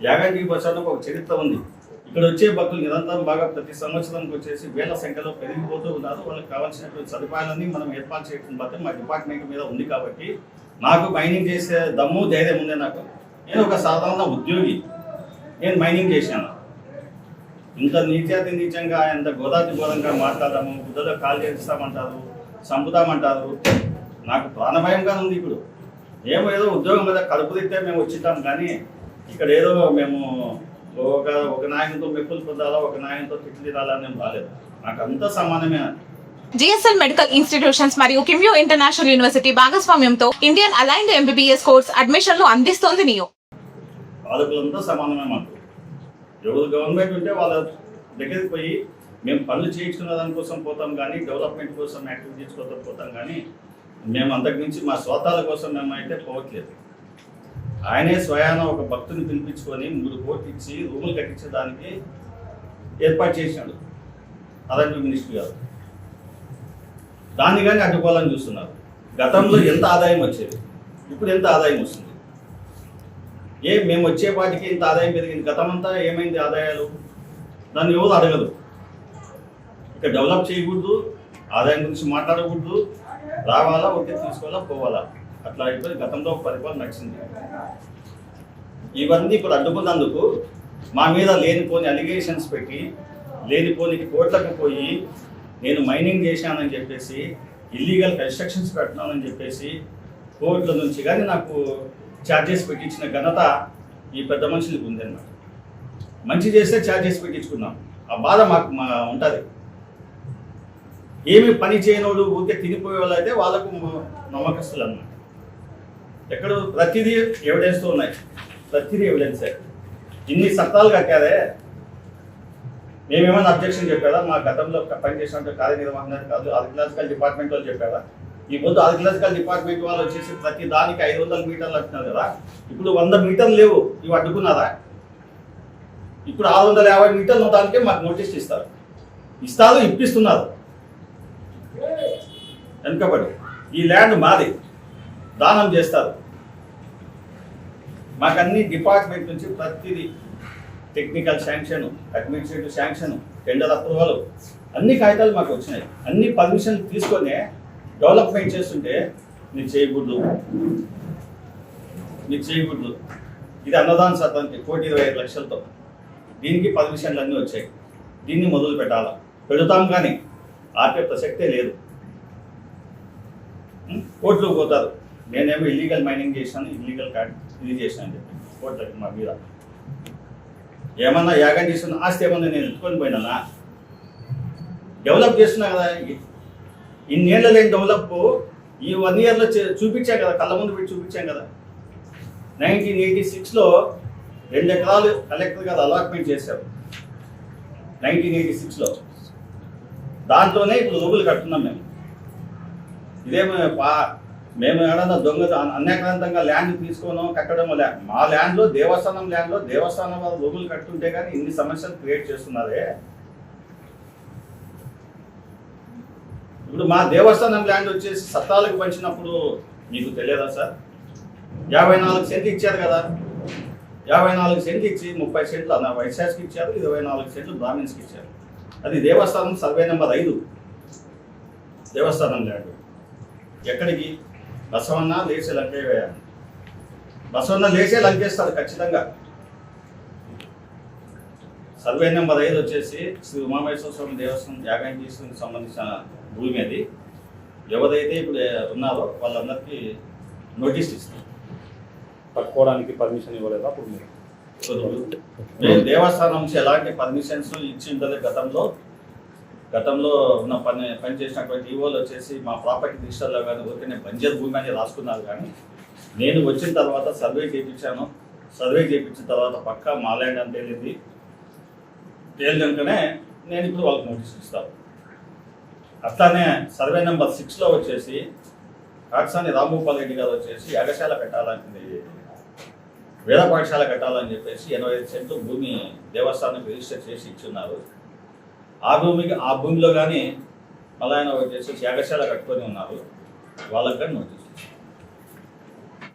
యాగంటి బస్టాండ్కి ఒక చరిత్ర ఉంది. ఇక్కడ వచ్చే భక్తులు నిరంతరం బాగా ప్రతి సంవత్సరానికి వచ్చేసి వేల సంఖ్యలో పెరిగిపోతూ ఉన్నారు. వాళ్ళకి కావాల్సినటువంటి సదుపాయాలన్నీ మనం ఏర్పాటు చేయడం బట్టి మా డిపార్ట్మెంట్ మీద ఉంది కాబట్టి నాకు మైనింగ్ చేసే దమ్ము ధైర్యం ఉంది. నాకు నేను ఒక సాధారణ ఉద్యోగి, నేను మైనింగ్ చేశాను. ఇంత నీచాతి నీచంగా ఎంత గోదాతి ఘోరంగా మాట్లాడము, బుద్ధలో కాల్ చేస్తామంటారు, చంపుతామంటారు. నాకు ప్రాణభయంగా ఉంది. ఇప్పుడు ఏదో ఉద్యోగం మీద కడుపు తిట్టే మేము వచ్చింటాం, కానీ ఇక్కడ ఏదో మేము ఒక నాయకుతో మెప్పులు పొందాలా, ఒక నాయకుతో తిట్లు తినాలని నేను రాలేదు. నాకు అంతా సమానమే. జిఎస్ఎల్ మెడికల్ ఇన్స్టిట్యూషన్స్ మరియు కిమ్యూ ఇంటర్నేషనల్ యూనివర్సిటీ భాగస్వామ్యంతో ఇండియన్ అలైన్డ్ ఎంబీబీఎస్ కోర్స్ అడ్మిషన్లు అందిస్తోంది నియో. పాలకులంతా సమానమే. మాకు ఎవరు గవర్నమెంట్ ఉంటే వాళ్ళ దగ్గరికి పోయి మేము పనులు చేయించుకునే దానికోసం పోతాం, కానీ డెవలప్మెంట్ కోసం యాక్టివిటీస్ కోసం పోతాం, కానీ మేము అంతకుమించి మా స్వార్థాల కోసం మేము అయితే పోవట్లేదు. ఆయనే స్వయాన ఒక భక్తుని పిలిపించుకొని 3 కోట్లు ఇచ్చి రూములు కట్టించడానికి ఏర్పాటు చేసినాడు రెవెన్యూ మినిస్టర్ గారు. దాన్ని కానీ అడ్డుకోవాలని చూస్తున్నారు. గతంలో ఎంత ఆదాయం వచ్చేది, ఇప్పుడు ఎంత ఆదాయం వస్తుంది? మేము వచ్చేపాటికి ఇంత ఆదాయం పెరిగింది. గతమంతా ఏమైంది ఆదాయాలు? దాన్ని ఎవరు అడగదు. ఇక డెవలప్ చేయకూడదు, ఆదాయం గురించి మాట్లాడకూడదు, రావాలా ఒకే తీసుకోవాలా పోవాలా, అట్లా అయిపోయి గతంలో పరిపాలన నడిచింది. ఇవన్నీ ఇప్పుడు అడ్డుకున్నందుకు మా మీద లేనిపోని అలిగేషన్స్ పెట్టి లేనిపోని కోర్టులకు పోయి నేను మైనింగ్ చేశానని చెప్పేసి, ఇల్లీగల్ కన్స్ట్రక్షన్స్ పెట్టినానని చెప్పేసి కోర్టుల నుంచి కానీ నాకు ఛార్జెస్ పెట్టించిన ఘనత ఈ పెద్ద మనుషులకు ఉందన్నమాట. మంచి చేస్తే ఛార్జెస్ పెట్టించుకున్నాం, ఆ బాధ మాకు ఉంటుంది. ఏమి పని చేయనోడు ఊరికే తినిపోయే వాళ్ళు అయితే వాళ్ళకు నమ్మకస్తులు అన్నమాట. ఎక్కడ ప్రతిదీ ఎవిడెన్స్తో ఉన్నాయి, ప్రతిదీ ఎవిడెన్సే. ఇన్ని చట్టాలు కట్టారే, మేమేమైనా అబ్జెక్షన్ చెప్పారా? మా గతంలో పనిచేసినట్టు కార్యనిర్వహణ కాదు, ఆర్కియలాజికల్ డిపార్ట్మెంట్ వాళ్ళు చెప్పారా? ఈ పొద్దు ఆర్కియలాజికల్ డిపార్ట్మెంట్ వాళ్ళు వచ్చేసి ప్రతి దానికి 500 మీటర్లు అంటున్నారు కదా, ఇప్పుడు 100 మీటర్లు లేవు, ఇవి అడ్డుకున్నారా? ఇప్పుడు 650 మీటర్లు దానికే మాకు నోటీస్ ఇస్తారు, ఇప్పిస్తున్నారు. వెనుకబడి ఈ ల్యాండ్ మాది దానం చేస్తారు. మాకు అన్ని డిపార్ట్మెంట్ నుంచి ప్రతిదీ technical sanction, administrative sanction, tender approval అన్ని కాగితాలు మాకు వచ్చినాయి. అన్ని పర్మిషన్లు తీసుకొని డెవలప్మెంట్ చేస్తుంటే మీరు చేయకూడదు. ఇది అన్నదాన సత్రానికి 1,25,00,000తో దీనికి పర్మిషన్లు అన్నీ వచ్చాయి. దీన్ని మొదలు పెట్టాలా, పెడతాం, కానీ ఆపే ప్రసక్తే లేదు. కోర్టులో పోతారు, నేనేమో ఇల్లీగల్ మైనింగ్ చేశాను, ఇల్లీగల్ ఇది చేశాను అని చెప్పి కోర్టులకి మా మీద ఏమన్నా యాగం చేస్తున్న ఆస్తి ఏమన్నా నేను ఎత్తుకొని పోయినా? డెవలప్ చేస్తున్నా కదా, ఇన్నేళ్ళ లేని డెవలప్ ఈ 1 ఇయర్లో చూపించాం కదా, కళ్ళ ముందు పెట్టి చూపించాం కదా. 1986లో 2 ఎకరాలు కలెక్టర్ గారు అలాట్మెంట్ చేశారు 1986లో. దాంట్లోనే ఇప్పుడు రూపులు కట్టున్నాం మేము. ఇదేమో మేము ఏడన్నా అన్యాక్రాంతంగా ల్యాండ్ తీసుకోనో కట్టడమో మా ల్యాండ్లో, దేవస్థానం ల్యాండ్లో దేవస్థానం వాళ్ళు రూపులు కట్టుంటే కానీ ఇన్ని సమస్యలు క్రియేట్ చేస్తున్నారే. ఇప్పుడు మా దేవస్థానం ల్యాండ్ వచ్చేసి సత్తాలకు పంచినప్పుడు మీకు తెలియదా సార్? 54 సెంట్లు ఇచ్చారు కదా, 54 సెంట్లు ఇచ్చి 30 సెంట్లు అన్న వైశాస్కి ఇచ్చారు, 24 సెంట్లు బ్రాహ్మిన్స్కి ఇచ్చారు. అది దేవస్థానం సర్వే నెంబర్ 5 దేవస్థానం ల్యాండ్. ఎక్కడికి? బసవన్న లేచే లంకేవయ్యా, బసవన్న లేచే లంకేస్తాడు ఖచ్చితంగా. సర్వే నెంబర్ 5 వచ్చేసి శ్రీ ఉమామహేశ్వర స్వామి దేవస్థానం యాగానికి సంబంధించిన భూమి. అది ఎవరైతే ఇప్పుడు ఉన్నారో వాళ్ళందరికీ నోటీస్ ఇస్తారు. పట్టుకోవడానికి పర్మిషన్ ఇవ్వలేదు అప్పుడు మేము దేవస్థానం నుంచి ఎలాంటి పర్మిషన్స్ ఇచ్చి ఉండదు. గతంలో ఉన్న పని చేసినటువంటి ఈవోలు వచ్చేసి మా ప్రాపర్టీ రిజిస్టర్లో కానీ ఊరికే నేను బంజర్ భూమి అని రాసుకున్నారు. కానీ నేను వచ్చిన తర్వాత సర్వే చేయించాను. సర్వే చేయించిన తర్వాత పక్కా మా ల్యాండ్ అని తేలినాకనే నేను ఇప్పుడు వాళ్ళకి నోటీస్ ఇస్తాను. అట్లానే సర్వే నెంబర్ 6లో వచ్చేసి కాకసాని రాంభూపాల్ రెడ్డి గారు వచ్చేసి యాగశాల కట్టాలని, వేద పాఠశాల కట్టాలని చెప్పేసి 85 సెంట్లు భూమి దేవస్థానానికి రిజిస్టర్ చేసి ఇచ్చున్నారు. ఆ భూమిలో కానీ మళ్ళీ ఆయన వచ్చేసి యాగశాల కట్టుకొని ఉన్నారు. వాళ్ళకి కానీ నోటీస్